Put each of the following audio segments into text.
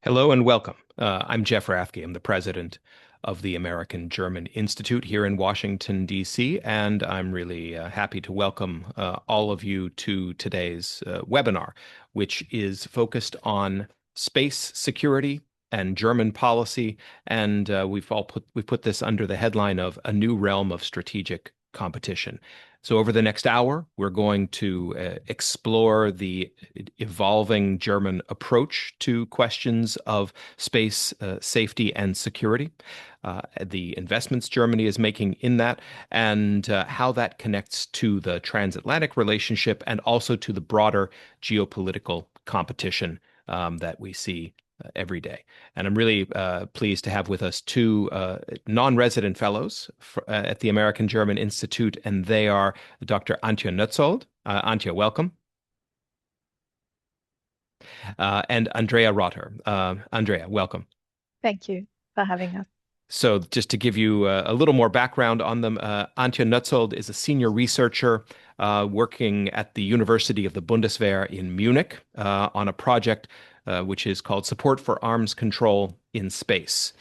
Hello and welcome. I'm Jeff Rathke. I'm the president of the American-German Institute here in Washington, D.C., and I'm really happy to welcome all of you to today's webinar, which is focused on space security and German policy. And we've put this under the headline of a new realm of strategic competition. So over the next hour, we're going to explore the evolving German approach to questions of space safety and security, the investments Germany is making in that, and how that connects to the transatlantic relationship and also to the broader geopolitical competition that we see every day. And I'm really pleased to have with us two non-resident fellows at the American-German Institute, and they are Dr. Antje Nötzold. Antje, welcome. And Andrea Rotter. Andrea, welcome. Thank you for having us. So just to give you a little more background on them, Antje Nötzold is a senior researcher working at the University of the Bundeswehr in Munich on a project which is called Support for Arms Control in Space.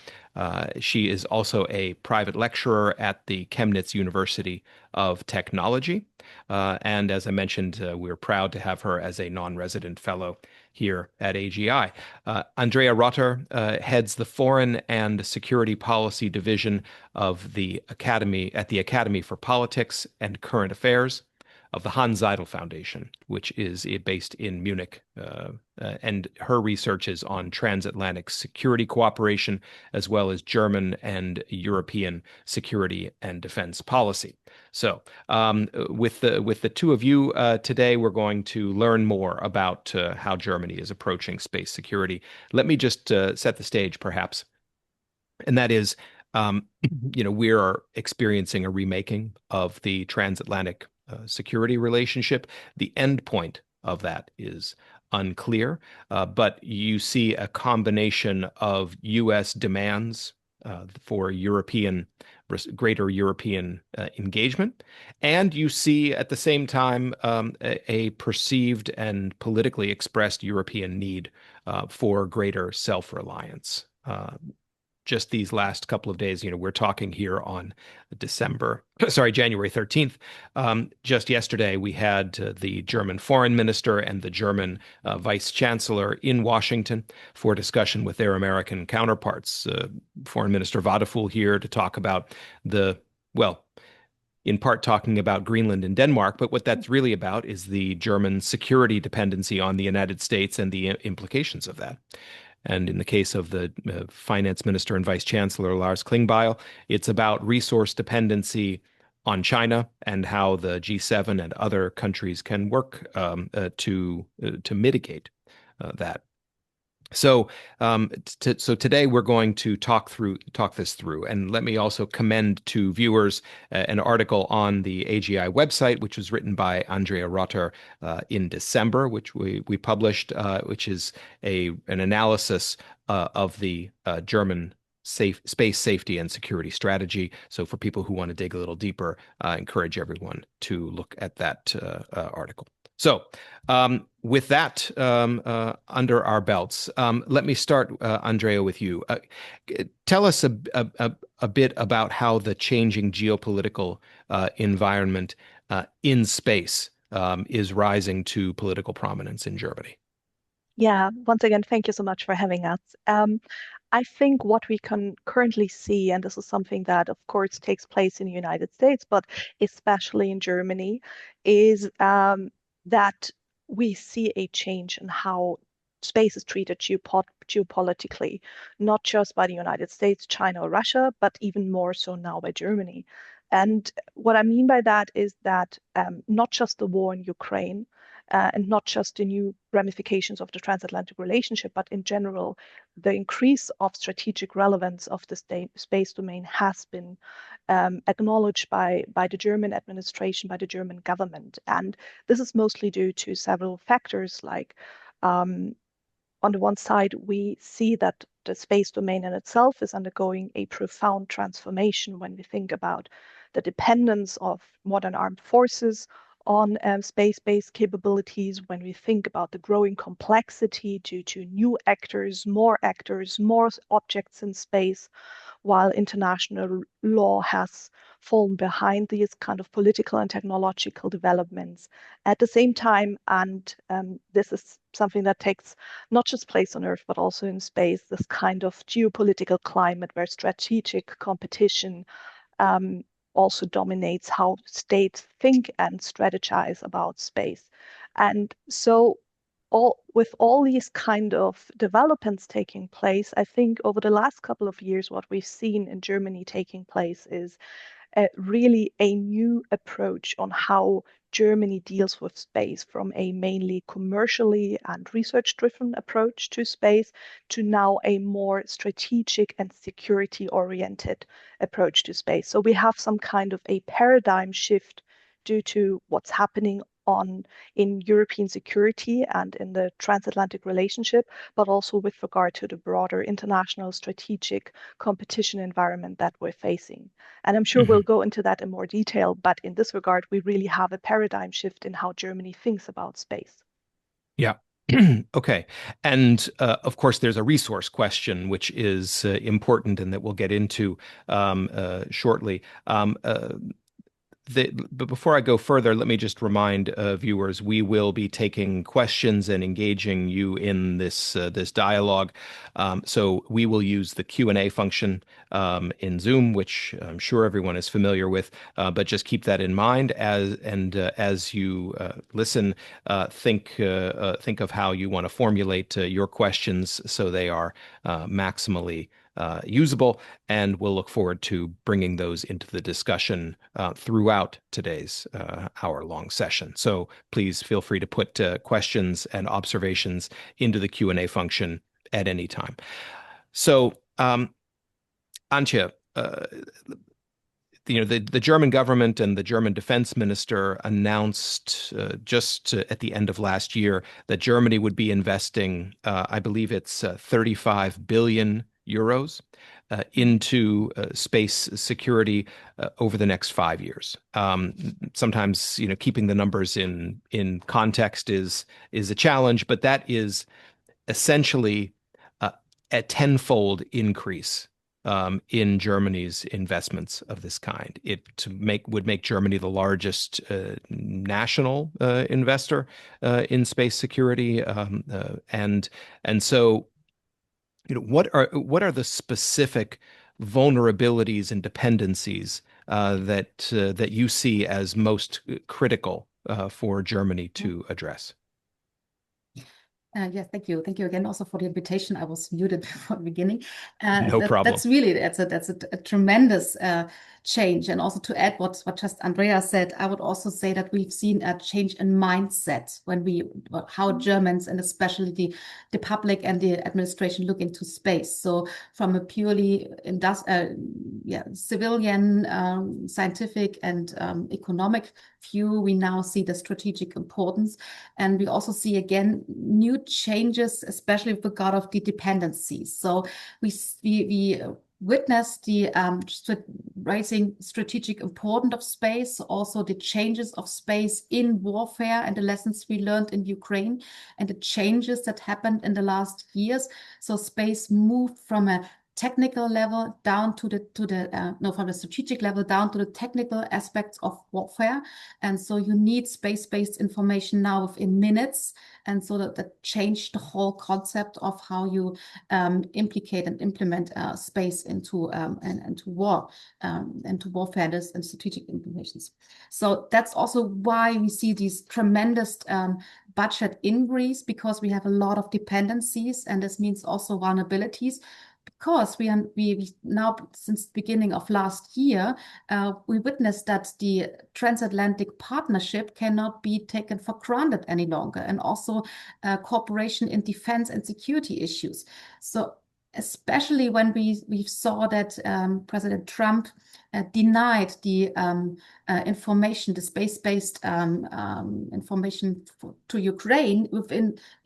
She is also a private lecturer at the Chemnitz University of Technology. And as I mentioned, we're proud to have her as a non-resident fellow here at AGI. Andrea Rotter heads the Foreign and Security Policy Division of the Academy at the Academy for Politics and Current Affairs of the Seidel Foundation, which is based in Munich. And her research is on transatlantic security cooperation, as well as German and European security and defense policy. So with the two of you today, we're going to learn more about how Germany is approaching space security. Let me just set the stage, perhaps. And that is, we are experiencing a remaking of the transatlantic security relationship. The end point of that is unclear, but you see a combination of U.S. demands for greater European engagement, and you see at the same time a perceived and politically expressed European need for greater self-reliance. Just these last couple of days, we're talking here on January 13th. Just yesterday, we had the German foreign minister and the German vice chancellor in Washington for discussion with their American counterparts. Foreign Minister Vadeful here to talk about in part talking about Greenland and Denmark, but what that's really about is the German security dependency on the United States and the implications of that. And in the case of the finance minister and vice chancellor, Lars Klingbeil, it's about resource dependency on China and how the G7 and other countries can work to mitigate that. So today we're going to talk this through, and let me also commend to viewers an article on the AGI website, which was written by Andrea Rotter in December, which we published, which is an analysis of the German space safety and security strategy. So for people who want to dig a little deeper, I encourage everyone to look at that article. So with that under our belts, let me start, Andrea, with you. Tell us a bit about how the changing geopolitical environment in space is rising to political prominence in Germany. Yeah, once again, thank you so much for having us. I think what we can currently see, and this is something that, of course, takes place in the United States, but especially in Germany, is that we see a change in how space is treated geopolitically, not just by the United States, China, or Russia, but even more so now by Germany. And what I mean by that is that not just the war in Ukraine, and not just the new ramifications of the transatlantic relationship, but in general, the increase of strategic relevance of the space domain has been acknowledged by the German administration, by the German government. And this is mostly due to several factors, like on the one side, we see that the space domain in itself is undergoing a profound transformation when we think about the dependence of modern armed forces on space-based capabilities, when we think about the growing complexity due to new actors, more objects in space, while international law has fallen behind these kind of political and technological developments. At the same time, and this is something that takes not just place on Earth, but also in space, this kind of geopolitical climate where strategic competition also dominates how states think and strategize about space. And so with all these kind of developments taking place, I think over the last couple of years, what we've seen in Germany taking place is really a new approach on how Germany deals with space, from a mainly commercially and research-driven approach to space to now a more strategic and security-oriented approach to space. So we have some kind of a paradigm shift due to what's happening in European security and in the transatlantic relationship, but also with regard to the broader international strategic competition environment that we're facing. And I'm sure we'll go into that in more detail, but in this regard, we really have a paradigm shift in how Germany thinks about space. Yeah. Okay. And of course, there's a resource question, which is important and that we'll get into shortly. But before I go further, let me just remind viewers, we will be taking questions and engaging you in this dialogue. So we will use the Q&A function in Zoom, which I'm sure everyone is familiar with, but just keep that in mind as you listen, think of how you want to formulate your questions so they are maximally usable, and we'll look forward to bringing those into the discussion throughout today's hour-long session. So please feel free to put questions and observations into the Q&A function at any time. So, Antje, the German government and the German defense minister announced just at the end of last year that Germany would be investing, I believe it's 35 billion euros into space security over the next 5 years. Sometimes, keeping the numbers in context is a challenge, but that is essentially a tenfold increase in Germany's investments of this kind. It would make Germany the largest national investor in space security, and so. What are the specific vulnerabilities and dependencies that you see as most critical for Germany to address? Yes, thank you. Thank you again also for the invitation. I was muted before the beginning. No problem. That's a tremendous change. And also to add what just Andrea said, I would also say that we've seen a change in mindset how Germans and especially the public and the administration look into space. So from a purely civilian, scientific and economic view, we now see the strategic importance. And we also see again new changes, especially with regard of the dependencies. So we witnessed the rising strategic importance of space, also the changes of space in warfare and the lessons we learned in Ukraine and the changes that happened in the last years. So space moved from a technical level down to from the strategic level down to the technical aspects of warfare. And so you need space-based information now within minutes. And so that changed the whole concept of how you implicate and implement space into war, and to warfare and strategic implications. So that's also why we see these tremendous budget increase, because we have a lot of dependencies, and this means also vulnerabilities. Because we now, since the beginning of last year, we witnessed that the transatlantic partnership cannot be taken for granted any longer, and also cooperation in defense and security issues. So especially when we saw that President Trump denied the information, the space-based information to Ukraine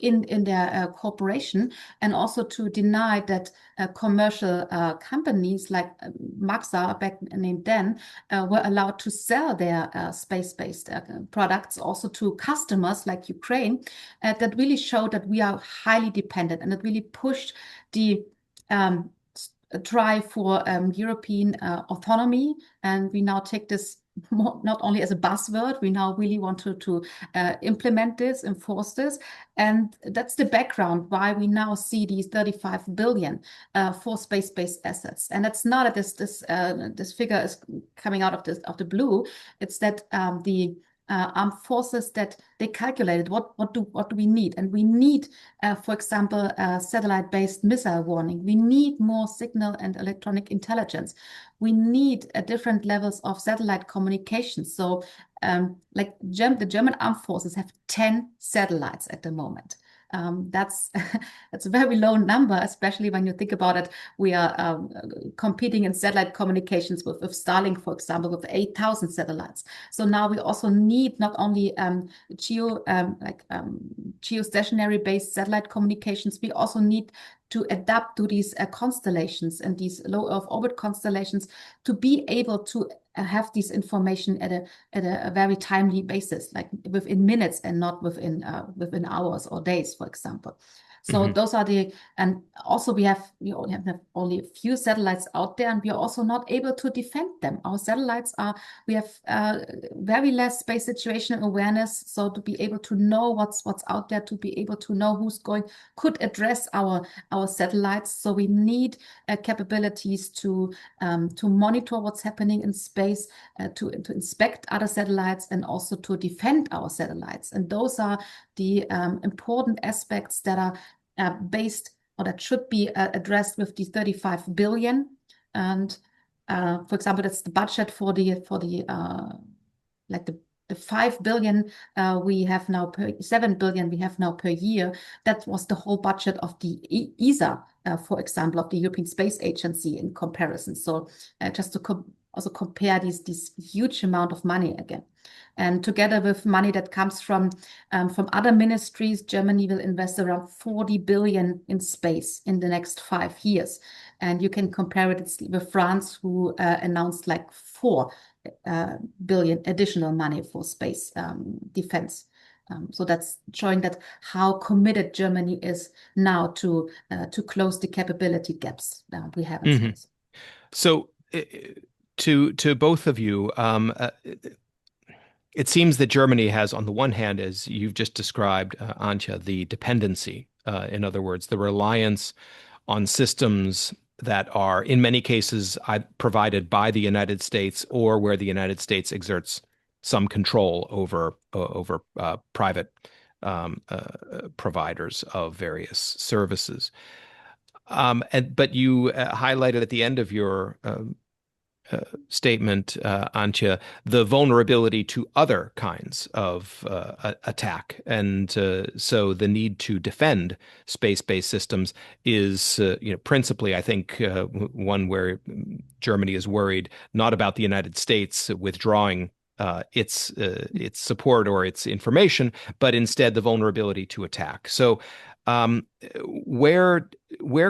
in their cooperation, and also to deny that commercial companies like Maxar, back named then, were allowed to sell their space-based products also to customers like Ukraine. That really showed that we are highly dependent, and it really pushed the drive for European autonomy. And we now take this not only as a buzzword, we now really want to implement this, enforce this. And that's the background why we now see these 35 billion for space-based assets. And that's not that this figure is coming out of the blue. It's that the armed forces, that they calculated what do we need, and we need, for example, satellite-based missile warning. We need more signal and electronic intelligence. We need different levels of satellite communication. So, like the German armed forces have 10 satellites at the moment. That's a very low number, especially when you think about it. We are competing in satellite communications with Starlink, for example, with 8,000 satellites. So now we also need not only geostationary based satellite communications, we also need to adapt to these constellations and these low Earth orbit constellations to be able to have this information at a very timely basis, like within minutes and not within hours or days, for example. So those are and also we only have only a few satellites out there, and we are also not able to defend them. Our satellites we have very less space situational awareness. So to be able to know what's out there, to be able to know could address our satellites. So we need capabilities to monitor what's happening in space, to inspect other satellites, and also to defend our satellites. And those are the important aspects that are based, or that should be addressed with the 35 billion. And for example, that's the budget for the 5 billion we have now 7 billion we have now per year. That was the whole budget of the ESA, for example, of the European Space Agency in comparison. So just to also compare this huge amount of money again. And together with money that comes from other ministries, Germany will invest around 40 billion in space in the next 5 years. And you can compare it with France, who announced like 4 billion additional money for space defense. So that's showing that how committed Germany is now to close the capability gaps we have in space. So to both of you, it seems that Germany has, on the one hand, as you've just described, Antje, the dependency. In other words, the reliance on systems that are, in many cases, provided by the United States, or where the United States exerts some control over private providers of various services. But you highlighted at the end of your statement, Antje, the vulnerability to other kinds of attack. And so the need to defend space-based systems is, principally, I think, one where Germany is worried not about the United States withdrawing its support or its information, but instead the vulnerability to attack. So where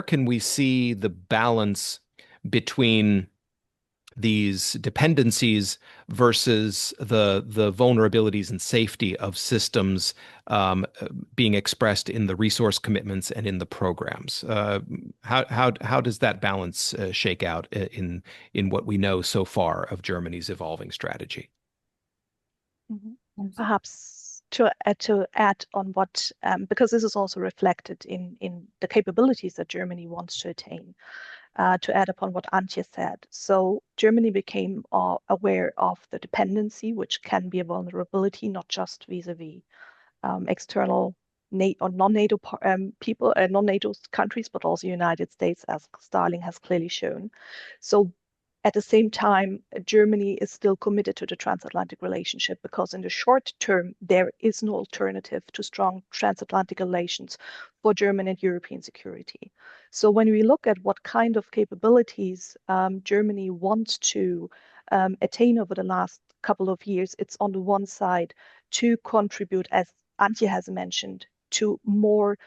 can we see the balance between these dependencies versus the vulnerabilities and safety of systems being expressed in the resource commitments and in the programs? How does that balance shake out in what we know so far of Germany's evolving strategy? Perhaps to add on what, because this is also reflected in the capabilities that Germany wants to attain. To add upon what Antje said. So Germany became aware of the dependency, which can be a vulnerability, not just vis-a-vis external or non-NATO people, non-NATO countries, but also United States, as Starlink has clearly shown. So At the same time, Germany is still committed to the transatlantic relationship because in the short term, there is no alternative to strong transatlantic relations for German and European security. So when we look at what kind of capabilities Germany wants to attain over the last couple of years, it's on the one side to contribute, as Antje has mentioned, to more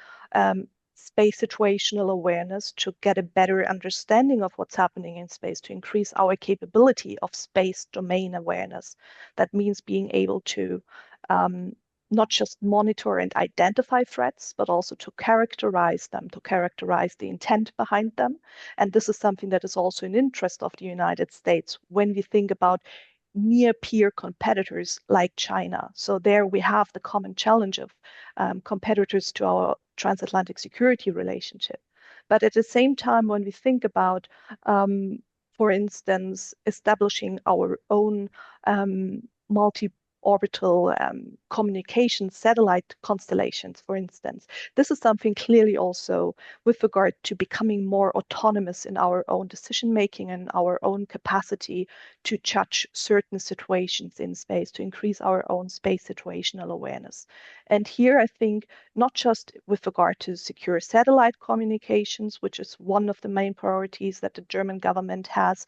space situational awareness, to get a better understanding of what's happening in space, to increase our capability of space domain awareness. That means being able to not just monitor and identify threats, but also to characterize them, to characterize the intent behind them. And this is something that is also an interest of the United States when we think about near peer competitors like China. So there we have the common challenge of competitors to our transatlantic security relationship. But at the same time, when we think about, for instance, establishing our own multi-orbital communication satellite constellations, for instance, this is something clearly also with regard to becoming more autonomous in our own decision making and our own capacity to judge certain situations in space, to increase our own space situational awareness. And here I think not just with regard to secure satellite communications, which is one of the main priorities that the German government has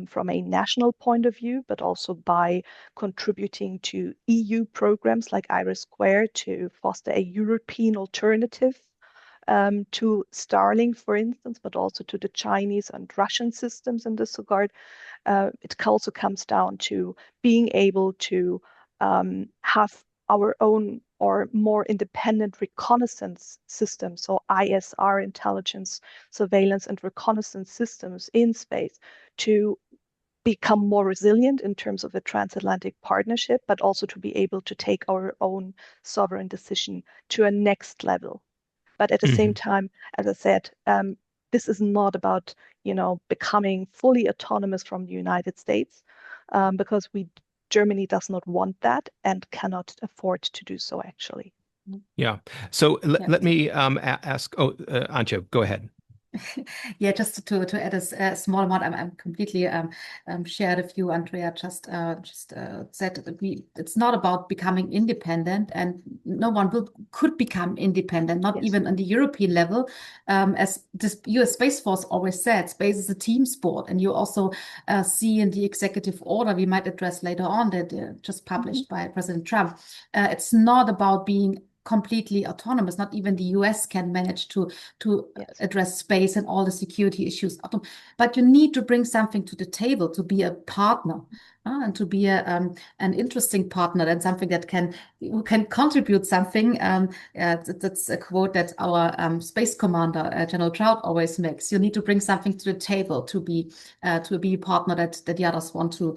from a national point of view, but also by contributing to EU programs like IRIS² to foster a European alternative to Starlink, for instance, but also to the Chinese and Russian systems in this regard. It also comes down to being able to have our own or more independent reconnaissance systems, so ISR, intelligence, surveillance, and reconnaissance systems in space, to become more resilient in terms of a transatlantic partnership, but also to be able to take our own sovereign decision to a next level. But at the same time, as I said, this is not about, becoming fully autonomous from the United States, because Germany does not want that and cannot afford to do so, actually. Yeah. So let me ask. Oh, Antje, go ahead. Yeah, just to add a small amount, I'm completely shared a few. Andrea just said that it's not about becoming independent, and no one could become independent, not even on the European level. As this US Space Force always said, space is a team sport, and you also see in the executive order we might address later on that just published by President Trump. It's not about being completely autonomous. Not even the US can manage to address space and all the security issues. But you need to bring something to the table, to be a partner, and to be an interesting partner, and something that can contribute something. That's a quote that our space commander, General Trout, always makes. You need to bring something to the table to be a partner that the others want to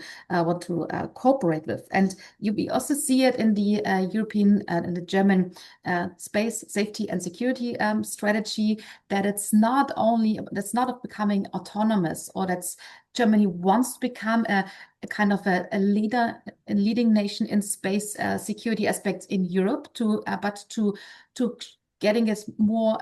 cooperate with. And we also see it in the European and the German space safety and security strategy, that it's not of becoming autonomous, or that's Germany wants to become a kind of a leading nation in space security aspects in Europe, but to getting it more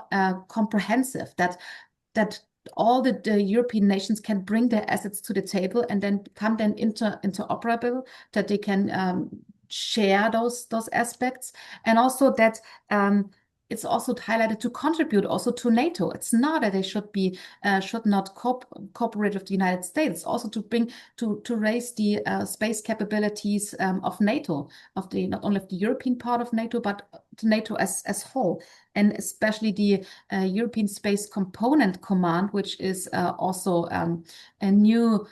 comprehensive, that all the European nations can bring their assets to the table and then become interoperable, that they can share those aspects, and also that it's also highlighted to contribute also to NATO. It's not that they should not cooperate with the United States. Also to bring to raise the space capabilities of NATO, not only of the European part of NATO, but to NATO as whole, and especially the European Space Component Command, which is also a new.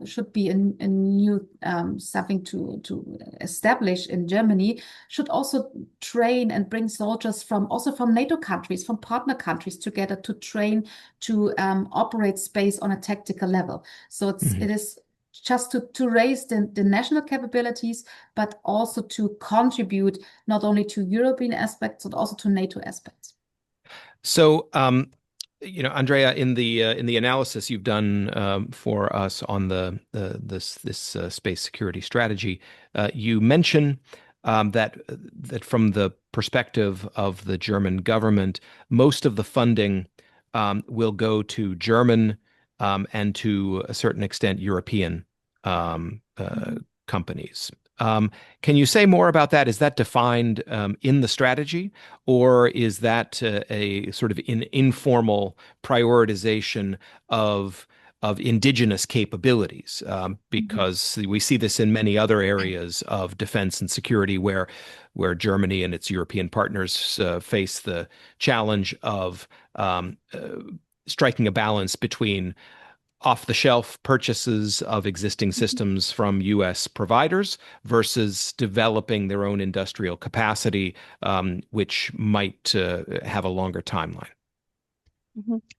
Should be a new something to establish in Germany, should also train and bring soldiers from NATO countries, from partner countries together to train to operate space on a tactical level. So it is just to raise the national capabilities, but also to contribute not only to European aspects, but also to NATO aspects. So, Andrea, in the analysis you've done for us on this space security strategy, you mention that from the perspective of the German government, most of the funding will go to German and to a certain extent European companies. Can you say more about that? Is that defined in the strategy, or is that a sort of informal prioritization of indigenous capabilities? Because we see this in many other areas of defense and security, where Germany and its European partners face the challenge of striking a balance between off-the-shelf purchases of existing systems from U.S. providers versus developing their own industrial capacity, which might have a longer timeline.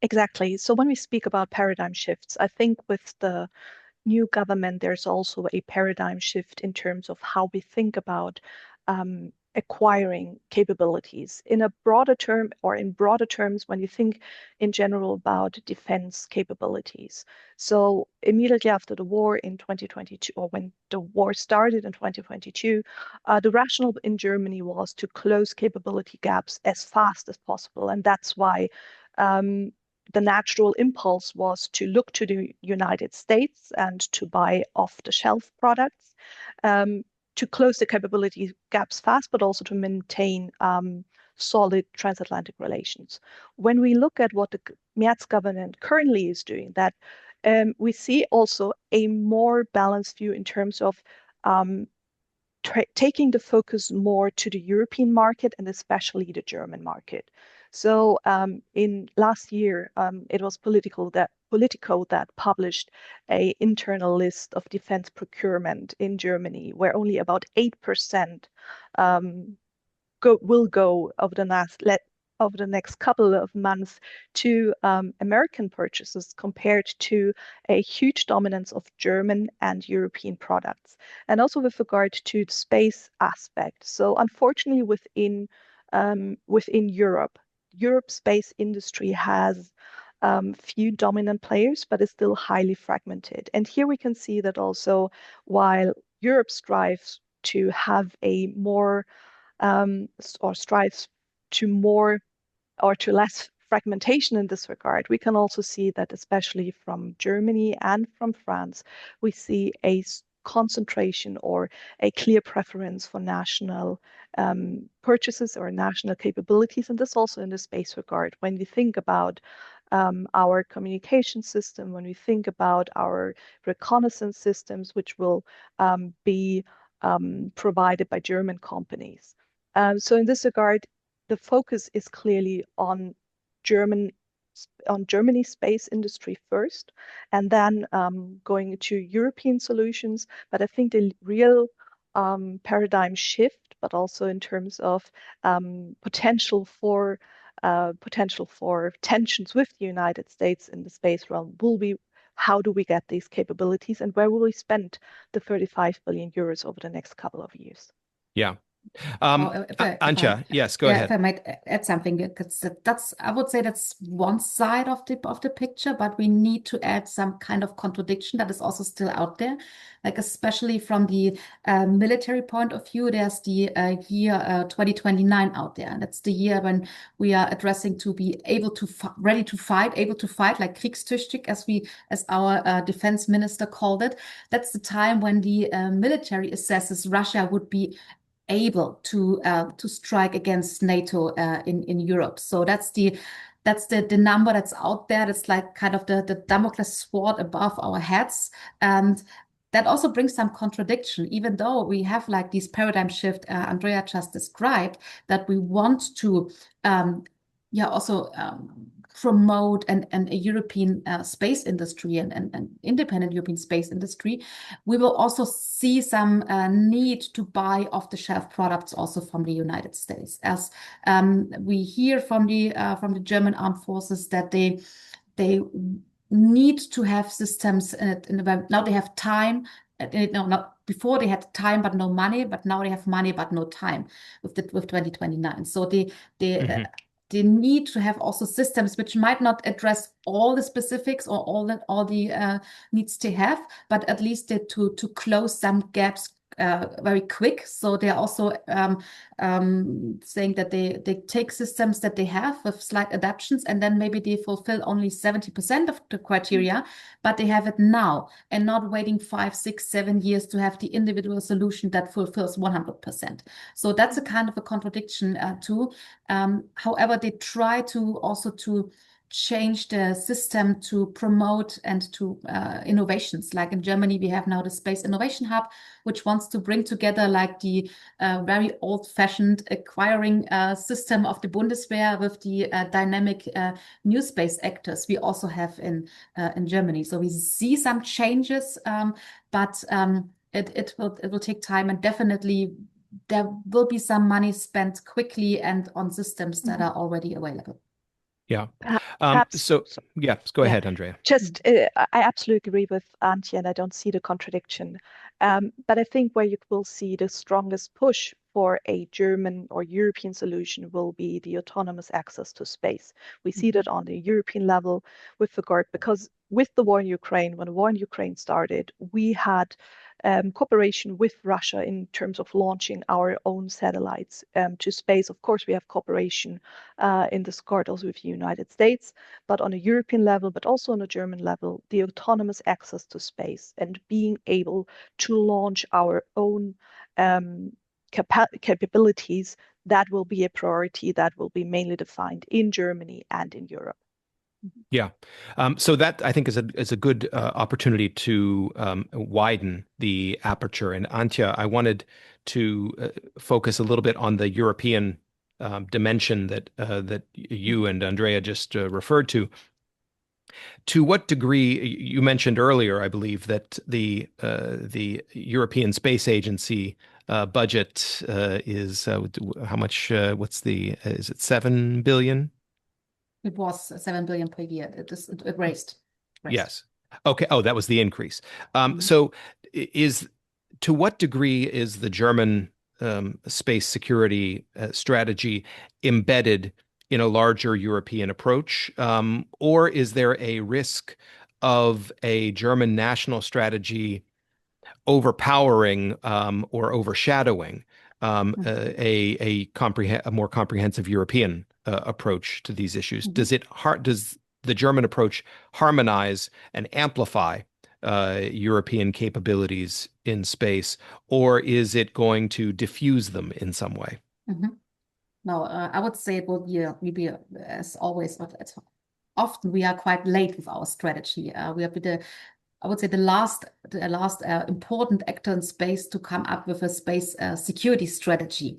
Exactly. So when we speak about paradigm shifts, I think with the new government, there's also a paradigm shift in terms of how we think about acquiring capabilities in a broader term, or in broader terms when you think in general about defense capabilities. So immediately after the war in 2022, or when the war started in 2022, the rationale in Germany was to close capability gaps as fast as possible. And that's why the natural impulse was to look to the United States and to buy off-the-shelf products, to close the capability gaps fast, but also to maintain solid transatlantic relations. When we look at what the Merz government currently is doing, that we see also a more balanced view in terms of taking the focus more to the European market and especially the German market. So in last year, it was Politico that published an internal list of defense procurement in Germany, where only about 8% will go over the next couple of months to American purchases, compared to a huge dominance of German and European products. And also with regard to the space aspect. So unfortunately, within Europe's space industry has few dominant players, but is still highly fragmented. And here we can see that also, while Europe strives to have a more or strives to more or to less fragmentation in this regard, we can also see that, especially from Germany and from France, we see a concentration or a clear preference for national purchases or national capabilities. And this also in the space regard. When we think about our communication system, when we think about our reconnaissance systems, which will be provided by German companies. So in this regard, the focus is clearly on Germany's space industry first, and then going to European solutions. But I think the real paradigm shift, but also in terms of potential for tensions with the United States in the space realm, will be how do we get these capabilities, and where will we spend the 35 billion euros over the next couple of years? Yeah. Antje, yes, go ahead. If I might add something, because I would say that's one side of the picture, but we need to add some kind of contradiction that is also still out there, like especially from the military point of view. There's the year 2029 out there, and that's the year when we are addressing to be able to ready to fight, able to fight, like kriegstüchtig, as our defense minister called it. That's the time when the military assesses Russia would be able to strike against NATO in Europe. So that's the number that's out there. That's like kind of the Damocles sword above our heads. And that also brings some contradiction, even though we have like this paradigm shift Andrea just described, that we want to also promote a European space industry and independent European space industry. We will also see some need to buy off-the-shelf products also from the United States, as we hear from the German armed forces that they need to have systems now they have time. No, not before they had time but no money, but now they have money but no time with 2029. So they need to have also systems which might not address all the specifics or all the needs they have, but at least to close some gaps very quick. So they're also saying that they take systems that they have with slight adaptations, and then maybe they fulfill only 70% of the criteria, but they have it now and not waiting 5, 6, 7 years to have the individual solution that fulfills 100%. So that's a kind of a contradiction too. However, they try to also to change the system to promote and to innovations. Like in Germany, we have now the Space Innovation Hub, which wants to bring together like the very old-fashioned acquiring system of the Bundeswehr with the dynamic new space actors we also have in Germany. So we see some changes, but it will take time, and definitely there will be some money spent quickly and on systems that are already available. Yeah. Perhaps, Go ahead, Andrea. Just, I absolutely agree with Antje, and I don't see the contradiction. But I think where you will see the strongest push for a German or European solution will be the autonomous access to space. We see that on the European level with regard, because with the war in Ukraine, when the war in Ukraine started, we had cooperation with Russia in terms of launching our own satellites to space. Of course, we have cooperation in this regard also with the United States, but on a European level, but also on a German level, the autonomous access to space and being able to launch our own capabilities, that will be a priority that will be mainly defined in Germany and in Europe. Yeah. So that I think is a good opportunity to widen the aperture. And Antje, I wanted to focus a little bit on the European dimension that you and Andrea just referred to. To what degree, you mentioned earlier, I believe, that the European Space Agency budget is how much? Is it 7 billion? It was 7 billion per year. It raised. Yes. Okay. Oh, that was the increase. So to what degree is the German space security strategy embedded in a larger European approach? Or is there a risk of a German national strategy overpowering or overshadowing a more comprehensive European approach to these issues? Does the German approach harmonize and amplify European capabilities in space, or is it going to diffuse them in some way? No, I would say it will be as always. Often we are quite late with our strategy. We are I would say the last important actor in space to come up with a space security strategy.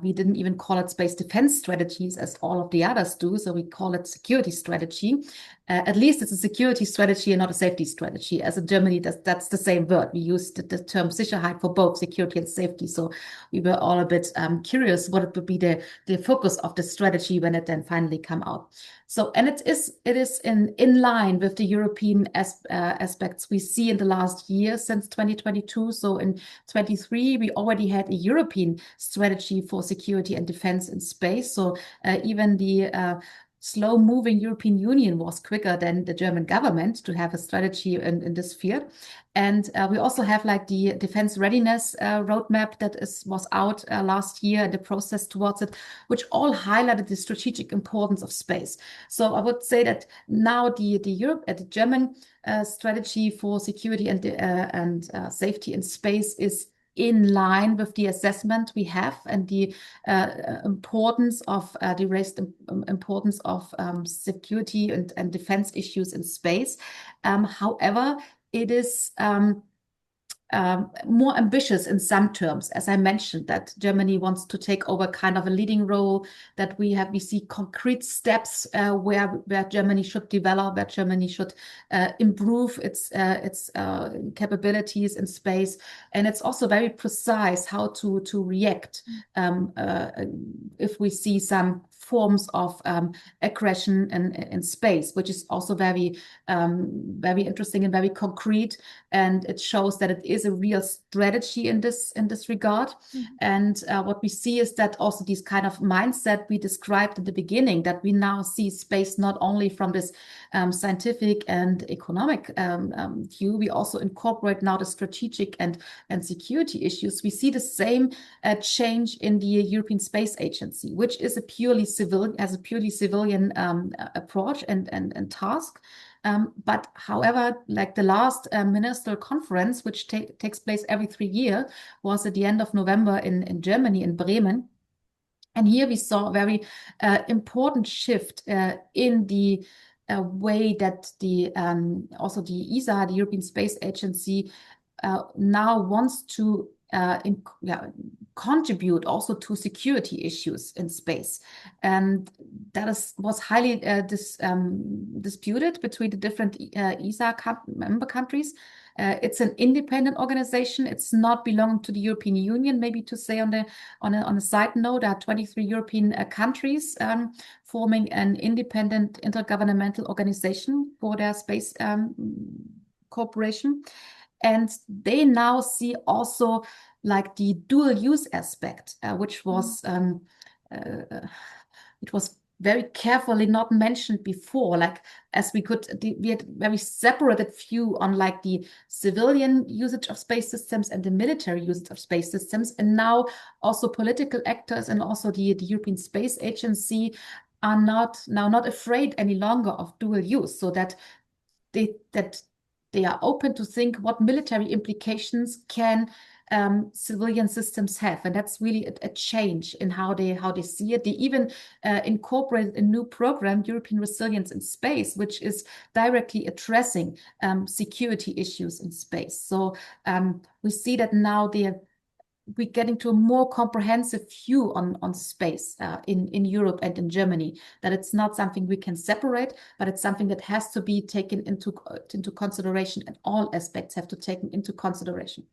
We didn't even call it space defense strategies as all of the others do, so we call it security strategy. At least it's a security strategy and not a safety strategy. As in Germany, that's the same word. We used the term Sicherheit for both security and safety. So we were all a bit curious what it would be the focus of the strategy when it then finally come out. So, and it is in line with the European aspects we see in the last year since 2022. So in 23, we already had a European strategy for security and defense in space. So even the slow-moving European Union was quicker than the German government to have a strategy in this field. And we also have like the defense readiness roadmap that was out last year, and the process towards it, which all highlighted the strategic importance of space. So I would say that now the German strategy for security and safety in space is in line with the assessment we have and the importance of the raised importance of security and defense issues in space. However, it is more ambitious in some terms, as I mentioned, that Germany wants to take over kind of a leading role, that we see concrete steps where Germany should develop, where Germany should improve its capabilities in space, and it's also very precise how to react if we see some forms of aggression in space, which is also very interesting and very concrete. And it shows that it is a real strategy in this regard. And what we see is that also this kind of mindset we described at the beginning, that we now see space not only from this scientific and economic view, we also incorporate now the strategic and security issues. We see the same change in the European Space Agency, which is a purely civilian approach and task. But however, like the last ministerial conference, which takes place every 3 years, was at the end of November in Germany, in Bremen. And here we saw a very important shift in the way that also the ESA, the European Space Agency, now wants to contribute also to security issues in space. And that was highly disputed between the different ESA member countries. It's an independent organization. It's not belonging to the European Union. Maybe to say on a side note, there are 23 European countries forming an independent intergovernmental organization for their space cooperation. And they now see also like the dual use aspect, which was it was very carefully not mentioned before. Like we had very separated view on like the civilian usage of space systems and the military usage of space systems, and now also political actors and also the European Space Agency are not afraid any longer of dual use, so that they are open to think what military implications can civilian systems have. And that's really a change in how they see it. They even incorporated a new program, European Resilience in Space, which is directly addressing security issues in space. So we see that now we're getting to a more comprehensive view on space in Europe and in Germany, that it's not something we can separate, but it's something that has to be taken into consideration, and all aspects have to be taken into consideration.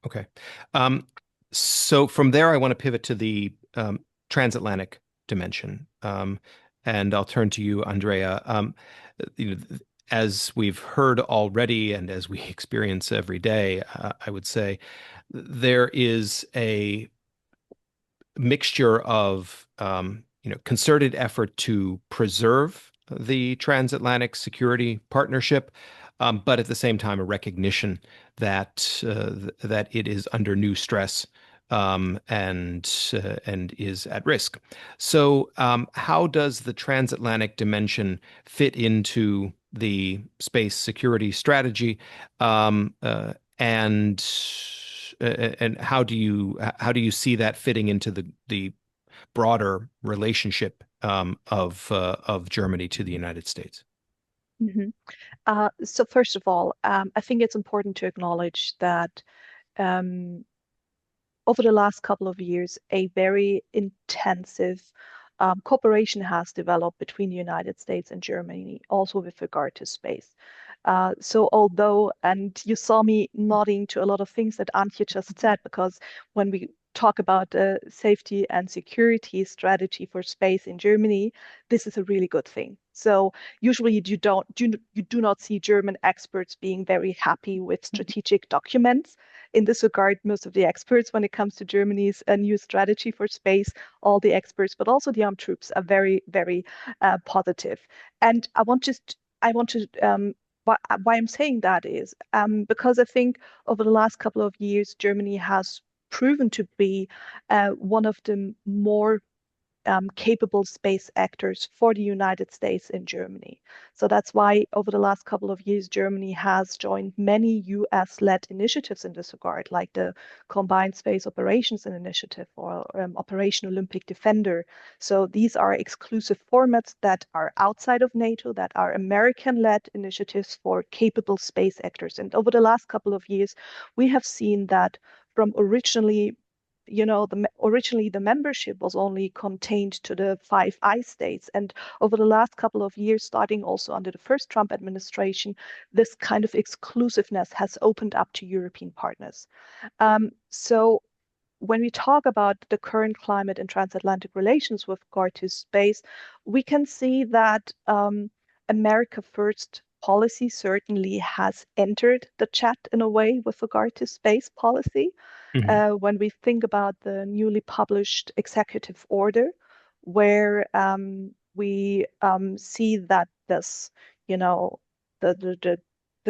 Okay. So from there, I want to pivot to the transatlantic dimension. And I'll turn to you, Andrea. As we've heard already, and as we experience every day, I would say there is a mixture of concerted effort to preserve the transatlantic security partnership, but at the same time a recognition that it is under new stress and is at risk. So how does the transatlantic dimension fit into the space security strategy, and how do you see that fitting into the broader relationship of Germany to the United States? So first of all, I think it's important to acknowledge that over the last couple of years, a very intensive cooperation has developed between the United States and Germany, also with regard to space. So although, and you saw me nodding to a lot of things that Antje just said, because when we talk about the safety and security strategy for space in Germany, this is a really good thing. So usually you do not see German experts being very happy with strategic documents. In this regard, most of the experts, when it comes to Germany's new strategy for space, all the experts, but also the armed troops, are very, very positive. And why I'm saying that is because I think over the last couple of years, Germany has proven to be one of the more capable space actors for the United States in Germany. So that's why over the last couple of years, Germany has joined many US-led initiatives in this regard, like the Combined Space Operations Initiative or Operation Olympic Defender. So these are exclusive formats that are outside of NATO, that are American-led initiatives for capable space actors. And over the last couple of years, we have seen that from originally the membership was only contained to the 5 I states. And over the last couple of years, starting also under the first Trump administration, this kind of exclusiveness has opened up to European partners. So when we talk about the current climate in transatlantic relations with regard to space, we can see that America First policy certainly has entered the chat in a way with regard to space policy. When we think about the newly published executive order, where we see that this, you know, the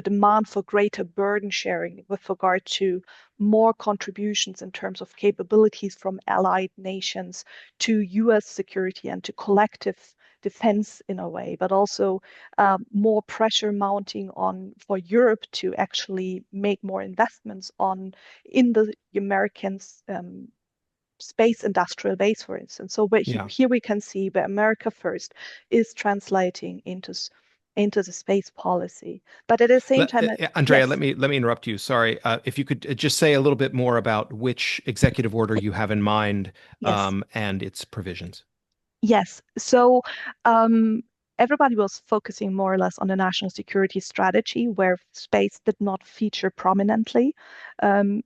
demand for greater burden sharing with regard to more contributions in terms of capabilities from allied nations to US security and to collective defense in a way, but also more pressure mounting on for Europe to actually make more investments in the American space industrial base, for instance. So here we can see where America First is translating into the space policy. But at the same time, Andrea, yes. let me interrupt you. Sorry. If you could just say a little bit more about which executive order you have in mind, Yes. And its provisions. Yes. So everybody was focusing more or less on the national security strategy, where space did not feature prominently, to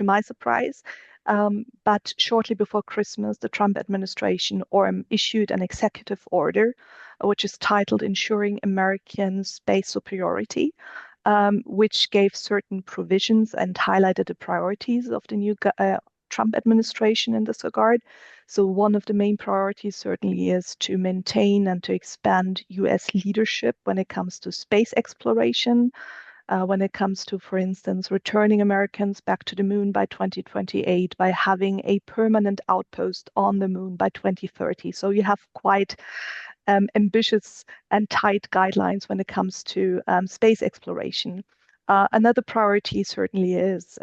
my surprise. But shortly before Christmas, the Trump administration issued an executive order, which is titled "Ensuring American Space Superiority," which gave certain provisions and highlighted the priorities of the new Trump administration in this regard. So one of the main priorities certainly is to maintain and to expand US leadership when it comes to space exploration, when it comes to, for instance, returning Americans back to the moon by 2028 by having a permanent outpost on the moon by 2030. So you have quite ambitious and tight guidelines when it comes to space exploration. Another priority certainly is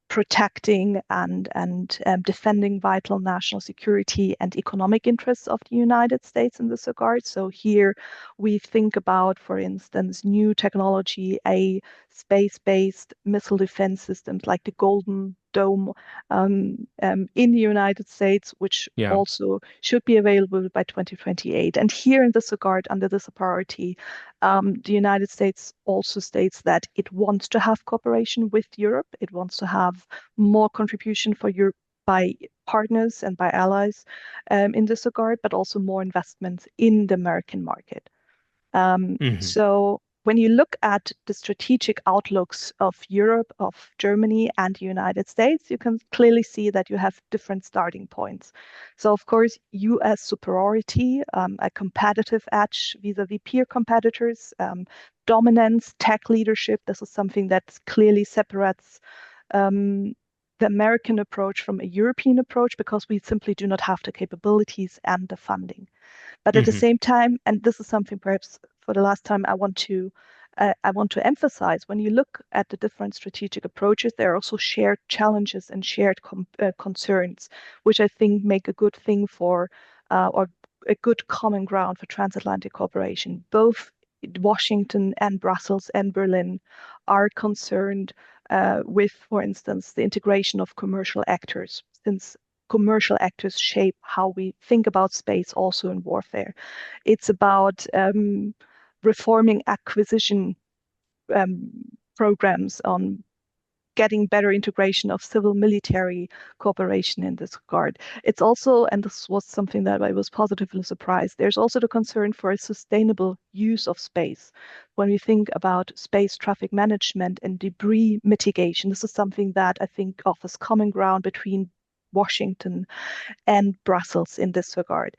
protecting and defending vital national security and economic interests of the United States in this regard. So here we think about, for instance, new technology, a space-based missile defense systems like the Golden Dome in the United States, which also should be available by 2028. And here in this regard, under this priority, the United States also states that it wants to have cooperation with Europe. It wants to have more contribution for Europe by partners and by allies in this regard, but also more investments in the American market. So when you look at the strategic outlooks of Europe, of Germany, and the United States, you can clearly see that you have different starting points. So, of course, US superiority, a competitive edge vis-a-vis peer competitors, dominance, tech leadership. This is something that clearly separates the American approach from a European approach, because we simply do not have the capabilities and the funding. But at the same time, and this is something perhaps for the last time I want to emphasize, when you look at the different strategic approaches, there are also shared challenges and shared concerns, which I think make a good thing for or a good common ground for transatlantic cooperation. Both Washington and Brussels and Berlin are concerned with, for instance, the integration of commercial actors, since commercial actors shape how we think about space also in warfare. It's about reforming acquisition programs, on getting better integration of civil military cooperation in this regard. It's also, and this was something that I was positively surprised, there's also the concern for a sustainable use of space. When we think about space traffic management and debris mitigation, this is something that I think offers common ground between Washington and Brussels in this regard.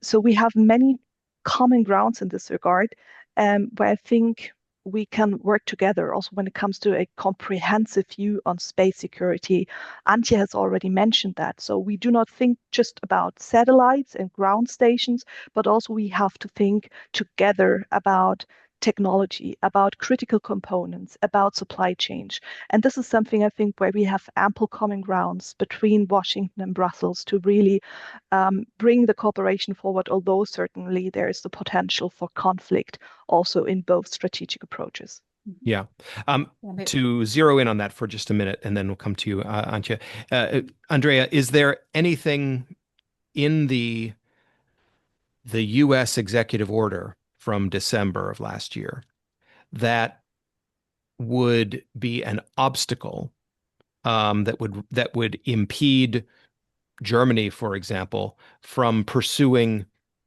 So we have many common grounds in this regard, where I think we can work together also when it comes to a comprehensive view on space security. Antje has already mentioned that. So we do not think just about satellites and ground stations, but also we have to think together about technology, about critical components, about supply chain. And this is something I think where we have ample common grounds between Washington and Brussels to really bring the cooperation forward, although certainly there is the potential for conflict also in both strategic approaches. Yeah. To zero in on that for just a minute, and then we'll come to you, Antje. Andrea, is there anything in the U.S. executive order from December of last year that would be an obstacle that would impede Germany, for example, from pursuing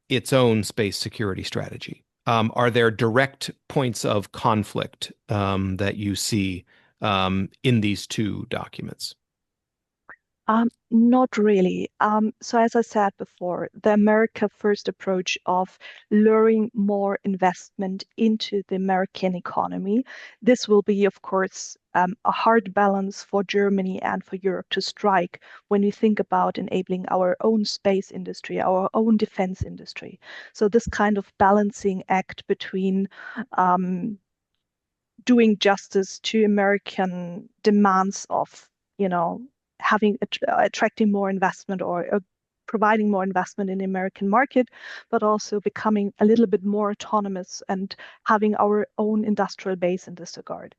its own space security strategy? Are there direct points of conflict that you see in these two documents? Not really. So as I said before, the America First approach of luring more investment into the American economy, this will be, of course, a hard balance for Germany and for Europe to strike when we think about enabling our own space industry, our own defense industry. So this kind of balancing act between doing justice to American demands of, having attracting more investment or providing more investment in the American market, but also becoming a little bit more autonomous and having our own industrial base in this regard.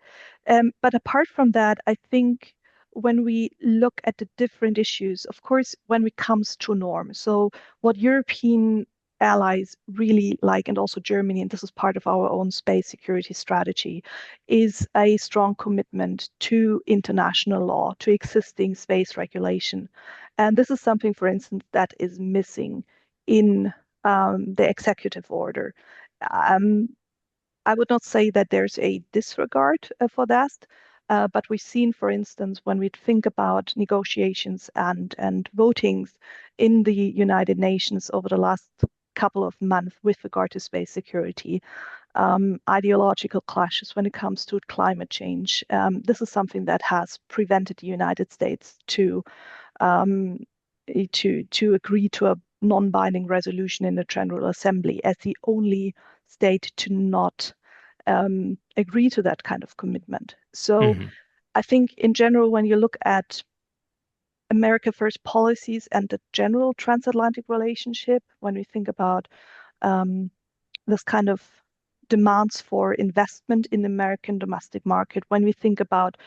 But apart from that, I think when we look at the different issues, of course, when it comes to norms, so what European allies really like, and also Germany, and this is part of our own space security strategy, is a strong commitment to international law, to existing space regulation. And this is something, for instance, that is missing in the executive order. I would not say that there's a disregard for that, but we've seen, for instance, when we think about negotiations and votings in the United Nations over the last couple of months with regard to space security, ideological clashes when it comes to climate change. This is something that has prevented the United States to agree to a non-binding resolution in the General Assembly as the only state to not agree to that kind of commitment. So I think in general, when you look at America First policies and the general transatlantic relationship, when we think about this kind of demands for investment in the American domestic market, when we think about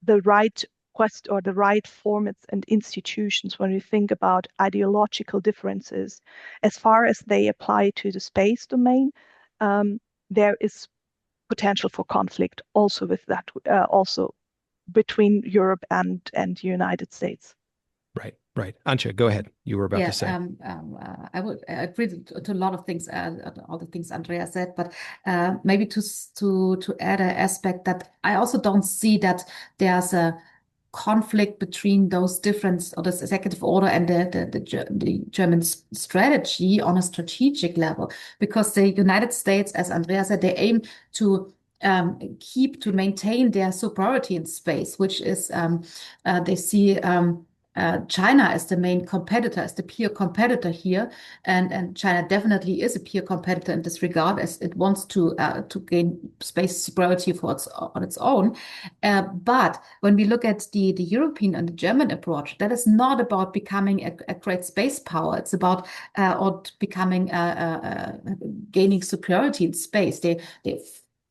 the right quest or the right formats and institutions, when we think about ideological differences, as far as they apply to the space domain, there is potential for conflict also with that, also between Europe and the United States. Right, right. Antje, go ahead. You were about to say. I would agree to a lot of things, all the things Andrea said, but maybe to add an aspect that I also don't see that there's a conflict between those different, or this executive order and the German strategy on a strategic level, because the United States, as Andrea said, they aim to maintain their superiority in space, which is they see China as the main competitor, as the peer competitor here, and China definitely is a peer competitor in this regard, as it wants to gain space superiority on its own. But when we look at the European and the German approach, that is not about becoming a great space power. It's about or becoming gaining superiority in space. They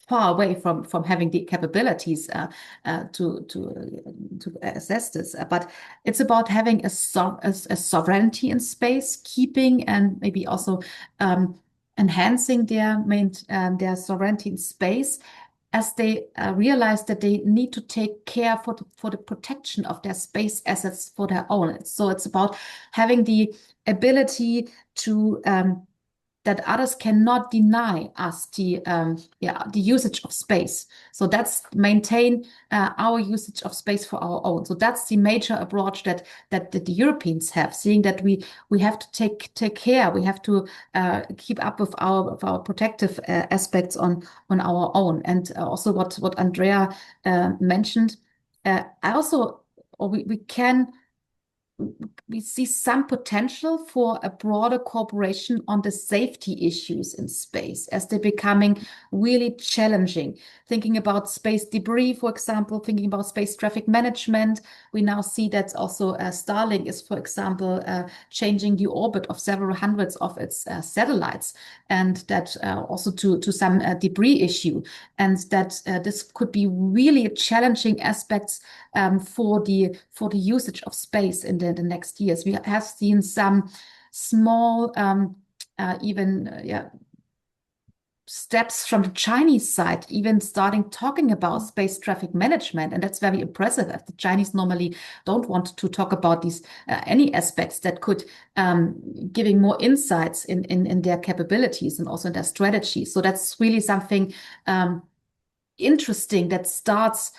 far away from having the capabilities to assess this, but it's about having a sovereignty in space, keeping and maybe also enhancing their sovereignty in space, as they realize that they need to take care for the protection of their space assets for their own. So it's about having the ability to that others cannot deny us the usage of space. So that's maintain our usage of space for our own. So that's the major approach that the Europeans have, seeing that we have to take care. We have to keep up with our protective aspects on our own. And also what Andrea mentioned, we see some potential for a broader cooperation on the safety issues in space as they're becoming really challenging. Thinking about space debris, for example, thinking about space traffic management, we now see that also Starlink is, for example, changing the orbit of several hundreds of its satellites, and that also to some debris issue, and that this could be really challenging aspects for the usage of space in the next years. We have seen some small steps from the Chinese side, even starting talking about space traffic management, and that's very impressive. The Chinese normally don't want to talk about these any aspects that could giving more insights in their capabilities and also in their strategies. So that's really something interesting that starts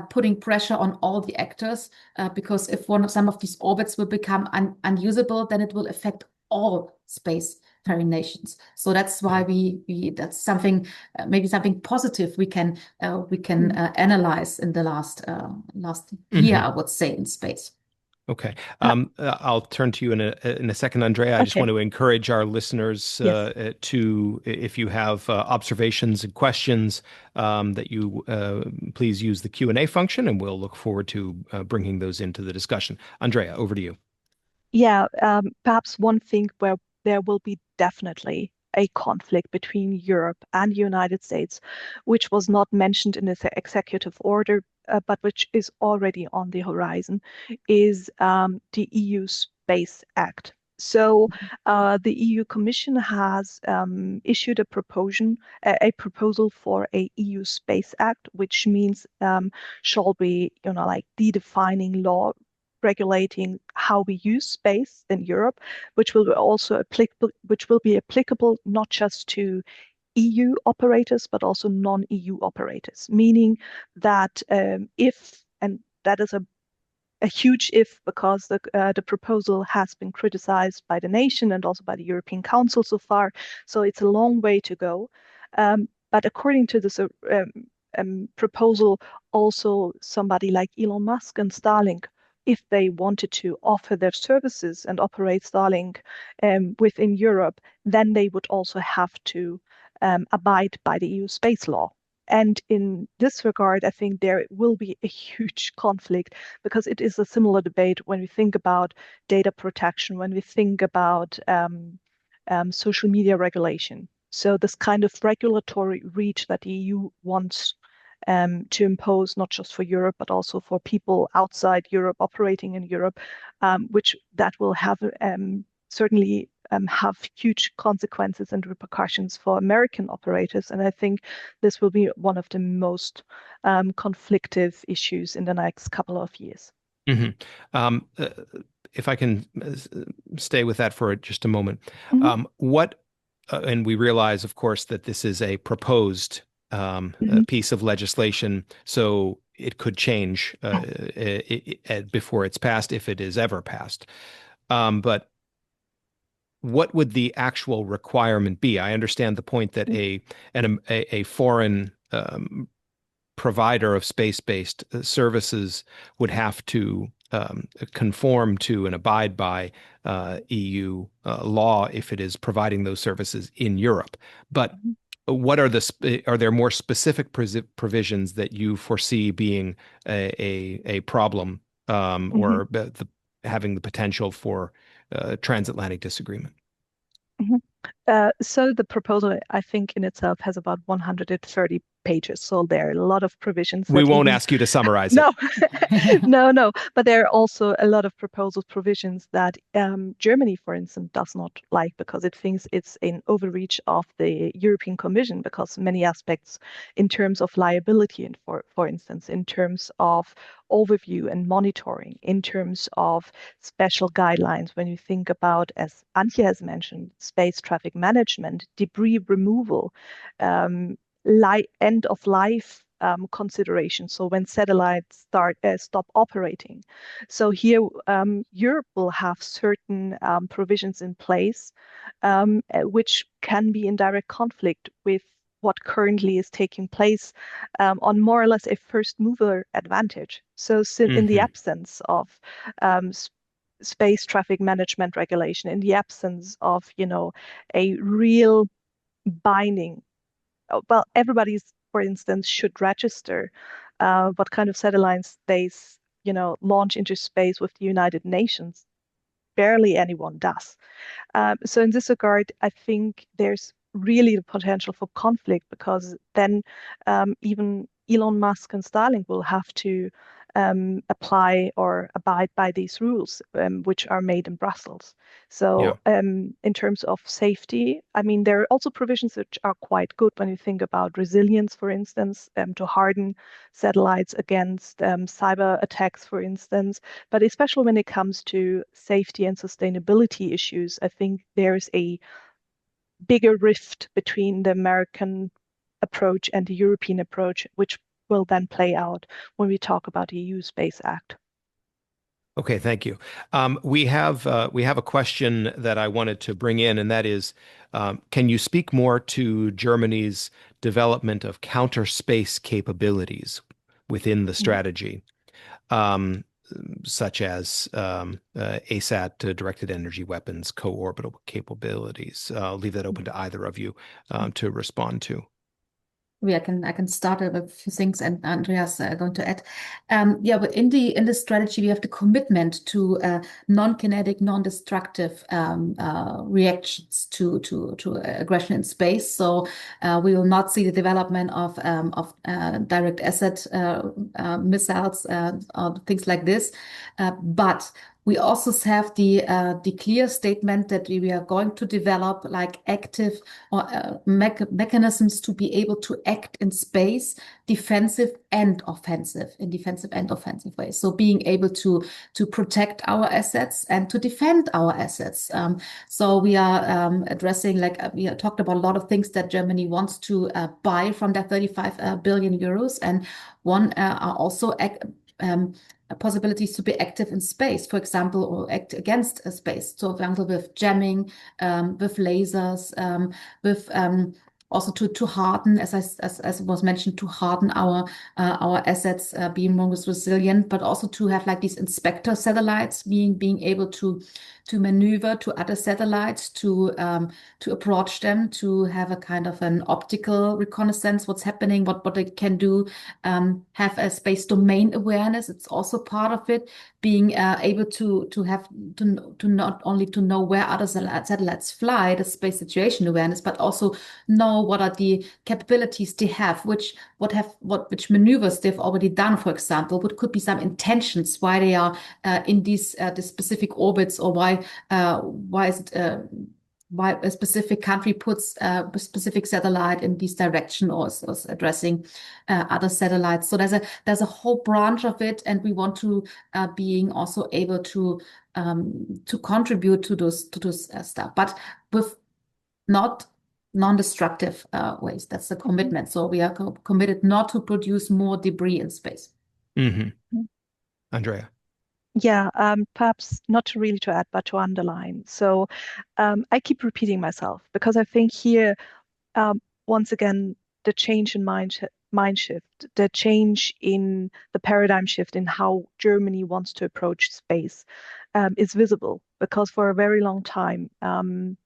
putting pressure on all the actors, because if some of these orbits will become unusable, then it will affect all spacefaring nations. So that's why that's something maybe something positive we can analyze in the last year, I would say, in space. Okay. I'll turn to you in a second, Andrea. I just want to encourage our listeners to, if you have observations and questions, that you please use the Q&A function, and we'll look forward to bringing those into the discussion. Andrea, over to you. Yeah, perhaps one thing where there will be definitely a conflict between Europe and the United States, which was not mentioned in the executive order, but which is already on the horizon, is the EU Space Act. So the EU Commission has issued a proposal for a EU Space Act, which means shall be, like the law regulating how we use space in Europe, which will be applicable not just to EU operators, but also non-EU operators, meaning that if, and that is a huge if, because the proposal has been criticized by the nation and also by the European Council so far, so it's a long way to go. But according to this proposal, also somebody like Elon Musk and Starlink, if they wanted to offer their services and operate Starlink within Europe, then they would also have to abide by the EU space law. And in this regard, I think there will be a huge conflict, because it is a similar debate when we think about data protection, when we think about social media regulation. So this kind of regulatory reach that the EU wants to impose, not just for Europe, but also for people outside Europe operating in Europe, which that will have certainly have huge consequences and repercussions for American operators. And I think this will be one of the most conflictive issues in the next couple of years. Mm-hmm. If I can stay with that for just a moment, and we realize, of course, that this is a proposed piece of legislation, so it could change before it's passed, if it is ever passed. But what would the actual requirement be? I understand the point that a foreign provider of space-based services would have to conform to and abide by EU law if it is providing those services in Europe. But what are there more specific provisions that you foresee being a problem or having the potential for transatlantic disagreement? So the proposal, I think, in itself has about 130 pages. So there are a lot of provisions. We won't ask you to summarize it. No. But there are also a lot of provisions that Germany, for instance, does not like, because it thinks it's an overreach of the European Commission, because many aspects in terms of liability, and for instance, in terms of overview and monitoring, in terms of special guidelines, when you think about, as Antje has mentioned, space traffic management, debris removal, end of life considerations. So when satellites stop operating. So here Europe will have certain provisions in place which can be in direct conflict with what currently is taking place on more or less a first mover advantage. So in the absence of space traffic management regulation, in the absence of, a real binding, well, everybody's, for instance, should register what kind of satellites they, launch into space with the United Nations. Barely anyone does. So in this regard, I think there's really the potential for conflict, because then even Elon Musk and Starlink will have to apply or abide by these rules, which are made in Brussels. So in terms of safety, I mean, there are also provisions which are quite good when you think about resilience, for instance, to harden satellites against cyber attacks, for instance. But especially when it comes to safety and sustainability issues, I think there's a bigger rift between the American approach and the European approach, which will then play out when we talk about the EU Space Act. Okay, thank you. We have a question that I wanted to bring in, and that is, can you speak more to Germany's development of counter space capabilities within the strategy, such as ASAT, directed energy weapons, co-orbital capabilities? I'll leave that open to either of you to respond to. I can start with a few things, and Andrea's going to add. But in the strategy, we have the commitment to non-kinetic, non-destructive reactions to aggression in space. So we will not see the development of direct asset missiles or things like this, but we also have the clear statement that we are going to develop like active or mechanisms to be able to act in space, defensive and offensive, in defensive and offensive ways. So being able to protect our assets and to defend our assets. So we are addressing, like we talked about a lot of things that Germany wants to buy from that 35 billion euros, and one are also possibilities to be active in space, for example, or act against a space. So, for example, with jamming, with lasers, with also to harden, as was mentioned, to harden our assets, being more resilient, but also to have like these inspector satellites, being able to maneuver to other satellites, to approach them, to have a kind of an optical reconnaissance, what's happening, what they can do, have a space domain awareness. It's also part of it, being able to not only to know where other satellites fly, the space situation awareness, but also know what are the capabilities they have, which maneuvers they've already done, for example, what could be some intentions why they are in these the specific orbits, or why is it why a specific country puts a specific satellite in this direction, or is addressing other satellites. So there's a whole branch of it, and we want to being also able to contribute to those stuff, but with not non-destructive ways. That's the commitment. So we are committed not to produce more debris in space. Andrea. Yeah, perhaps not really to add, but to underline. So I keep repeating myself because I think here, once again, the change in mind shift, the change in the paradigm shift in how Germany wants to approach space is visible, because for a very long time, and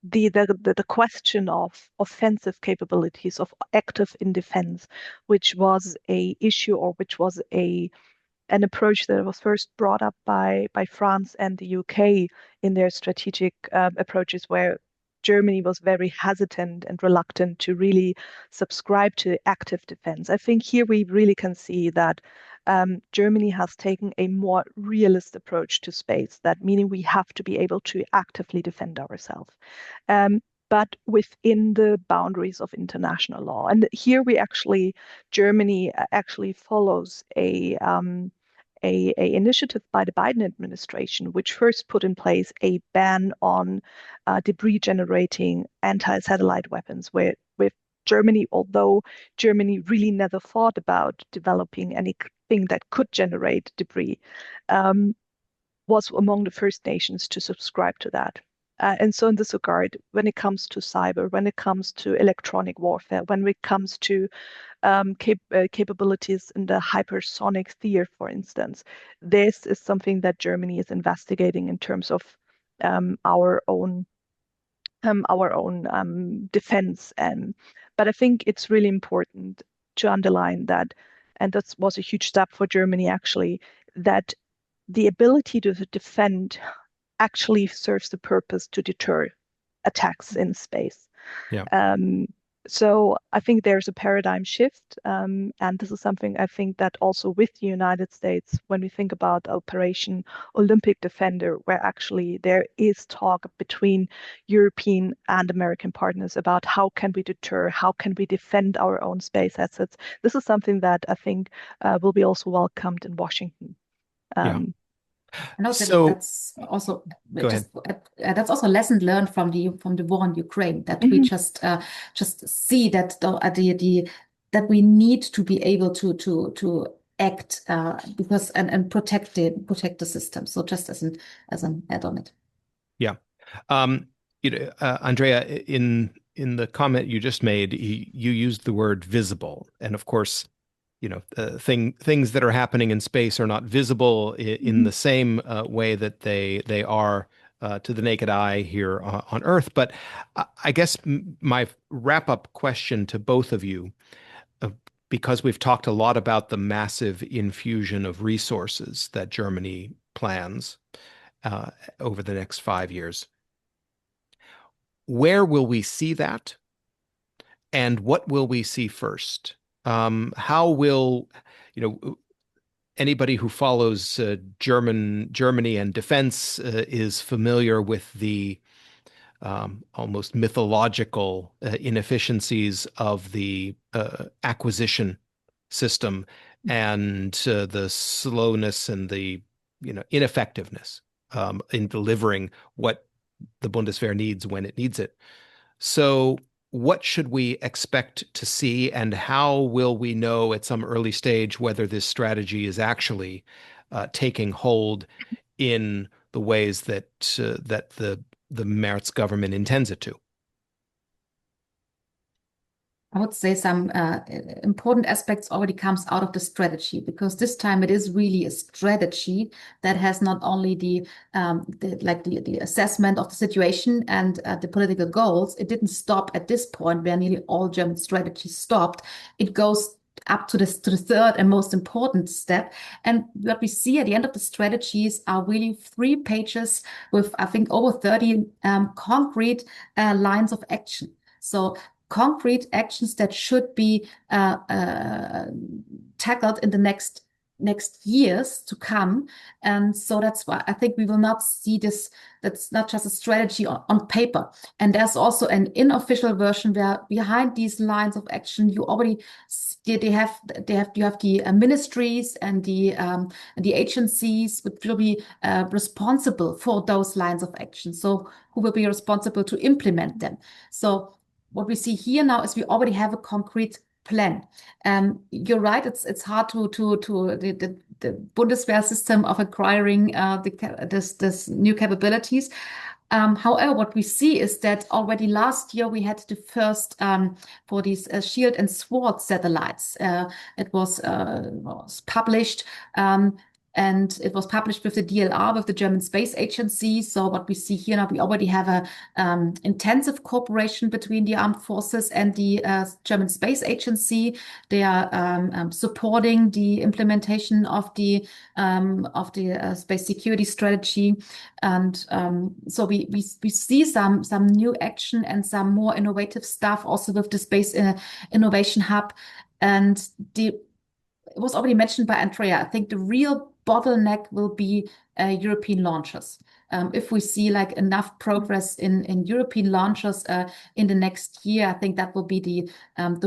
the question of offensive capabilities, of active in defense, which was a issue, or which was an approach that was first brought up by France and the UK in their strategic approaches, where Germany was very hesitant and reluctant to really subscribe to active defense. I think here we really can see that Germany has taken a more realist approach to space, that meaning we have to be able to actively defend ourselves, but within the boundaries of international law. And here Germany actually follows a initiative by the Biden administration, which first put in place a ban on debris-generating anti-satellite weapons, with Germany, although Germany really never thought about developing anything that could generate debris, was among the first nations to subscribe to that. And so in this regard, when it comes to cyber, when it comes to electronic warfare, when it comes to capabilities in the hypersonic sphere, for instance, this is something that Germany is investigating in terms of our own defense. But I think it's really important to underline that, and that was a huge step for Germany actually, that the ability to defend actually serves the purpose to deter attacks in space. Yeah. So I think there's a paradigm shift, and this is something I think that also with the United States, when we think about Operation Olympic Defender, where actually there is talk between European and American partners about how can we deter, how can we defend our own space assets. This is something that I think will be also welcomed in Washington. Yeah. And also So that's also go ahead. that's also a lesson learned from the war in Ukraine, that we just see that that we need to be able to act because and protect the system. So just as an add on it. Yeah. Andrea, in the comment you just made, you used the word visible, and of course, things that are happening in space are not visible in the same way that they are to the naked eye here on Earth. But I guess my wrap-up question to both of you, because we've talked a lot about the massive infusion of resources that Germany plans over the next 5 years, where will we see that? And what will we see first? How will, anybody who follows Germany and defense is familiar with the almost mythological inefficiencies of the acquisition system and the slowness and the ineffectiveness in delivering what the Bundeswehr needs when it needs it. So what should we expect to see, and how will we know at some early stage whether this strategy is actually taking hold in the ways that the Merz government intends it to? I would say some important aspects already comes out of the strategy, because this time it is really a strategy that has not only the assessment of the situation and the political goals. It didn't stop at this point where nearly all German strategies stopped. It goes up to the third and most important step. And what we see at the end of the strategies are really 3 pages with, I think, over 30 concrete lines of action. So concrete actions that should be tackled in the next years to come. And so that's why I think we will not see this. That's not just a strategy on paper. And there's also an unofficial version where behind these lines of action, you already you have the ministries and the agencies which will be responsible for those lines of action. So who will be responsible to implement them? So what we see here now is we already have a concrete plan. You're right. It's hard to the Bundeswehr system of acquiring this new capabilities. However, what we see is that already last year we had the first for these Shield and Sword satellites. It was published. And it was published with the DLR, with the German Space Agency. So what we see here now, we already have a intensive cooperation between the armed forces and the German Space Agency. They are supporting the implementation of the space security strategy, and so we see some new action and some more innovative stuff also with the Space Innovation Hub. And it was already mentioned by Andrea. I think the real bottleneck will be European launchers. If we see like enough progress in European launchers in the next year, I think that will be the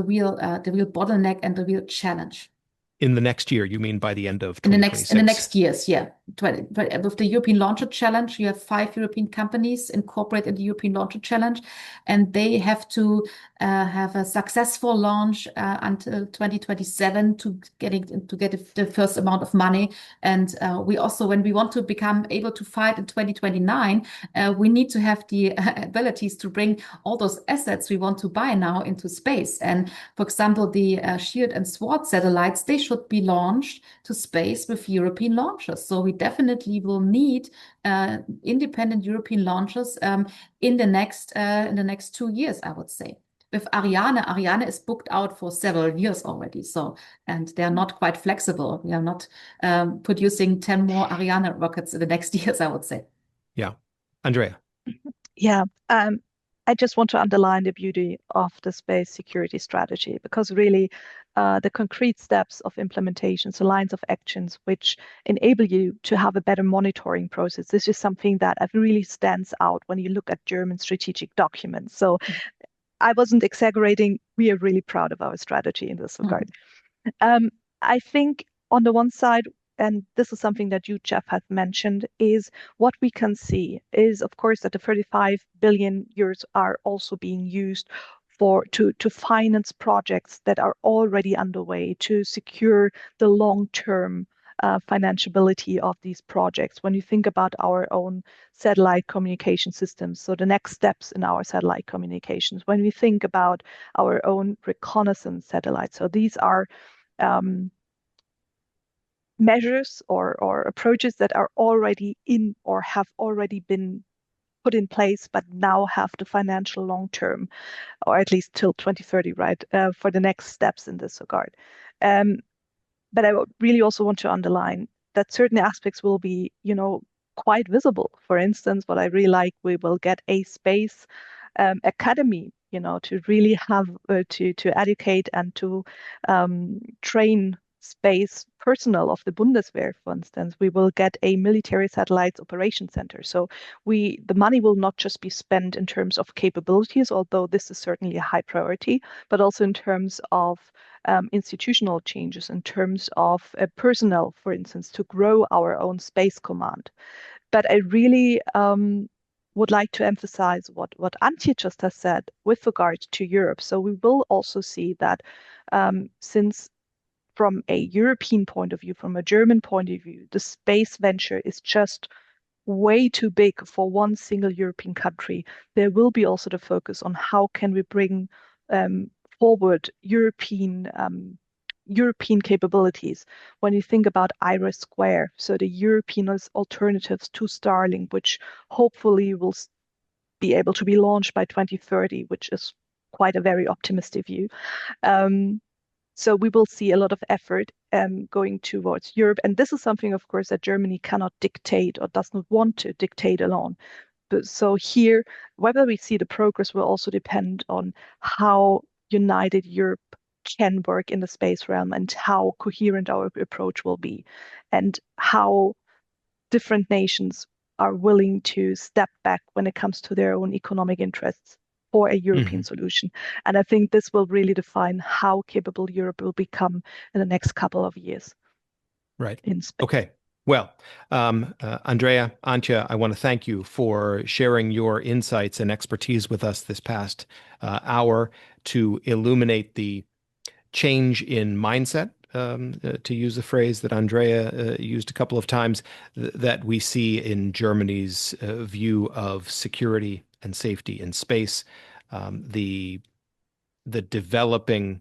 real bottleneck and the real challenge. In the next year, you mean by the end of 2026? In the next years, yeah. With the European Launcher Challenge, you have 5 European companies incorporated in the European Launcher Challenge, and they have to have a successful launch until 2027 to get the first amount of money. And we also, when we want to become able to fight in 2029, we need to have the abilities to bring all those assets we want to buy now into space. And for example, the Shield and Sword satellites, they should be launched to space with European launchers. So we definitely will need independent European launchers in the next 2 years, I would say. With Ariane is booked out for several years already. So, and they're not quite flexible. We are not producing 10 more Ariane rockets in the next years, I would say. Yeah. Andrea. Yeah. I just want to underline the beauty of the space security strategy, because really the concrete steps of implementations, the lines of actions which enable you to have a better monitoring process. This is something that really stands out when you look at German strategic documents. So I wasn't exaggerating. We are really proud of our strategy in this regard. I think on the one side, and this is something that you, Jeff, have mentioned, is what we can see is, of course, that the 35 billion euros are also being used to finance projects that are already underway to secure the long-term financiability of these projects. When you think about our own satellite communication systems, so the next steps in our satellite communications, when we think about our own reconnaissance satellites, so these are measures or approaches that are already in or have already been put in place, but now have the financial long term, or at least till 2030, right, for the next steps in this regard. But I really also want to underline that certain aspects will be, quite visible. For instance, what I really like, we will get a space academy, to really have to educate and to train space personnel of the Bundeswehr, for instance. We will get a military satellites operation center. So the money will not just be spent in terms of capabilities, although this is certainly a high priority, but also in terms of institutional changes, in terms of personnel, for instance, to grow our own space command. But I really would like to emphasize what Antje just has said with regard to Europe. So we will also see that since from a European point of view, from a German point of view, the space venture is just way too big for one single European country, there will be also the focus on how can we bring forward European capabilities. When you think about IRIS², so the European alternatives to Starlink, which hopefully will be able to be launched by 2030, which is quite a very optimistic view. So we will see a lot of effort going towards Europe. And this is something, of course, that Germany cannot dictate or does not want to dictate alone. But so here, whether we see the progress will also depend on how united Europe can work in the space realm and how coherent our approach will be, and how different nations are willing to step back when it comes to their own economic interests for a European solution. And I think this will really define how capable Europe will become in the next couple of years. Right. In space. Okay. Well, Andrea, Antje, I want to thank you for sharing your insights and expertise with us this past hour to illuminate the change in mindset, to use a phrase that Andrea used a couple of times, that we see in Germany's view of security and safety in space, the developing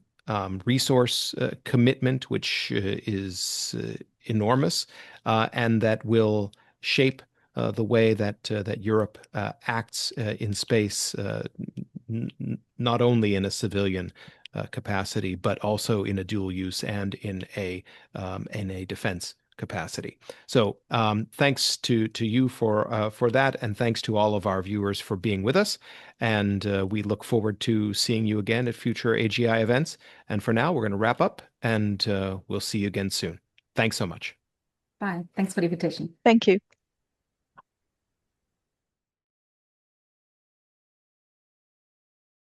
resource commitment, which is enormous, and that will shape the way that Europe acts in space, not only in a civilian capacity, but also in a dual use and in a defense capacity. So thanks to you for that, and thanks to all of our viewers for being with us. And we look forward to seeing you again at future AGI events. And for now, we're going to wrap up, and we'll see you again soon. Thanks so much. Bye. Thanks for the invitation. Thank you.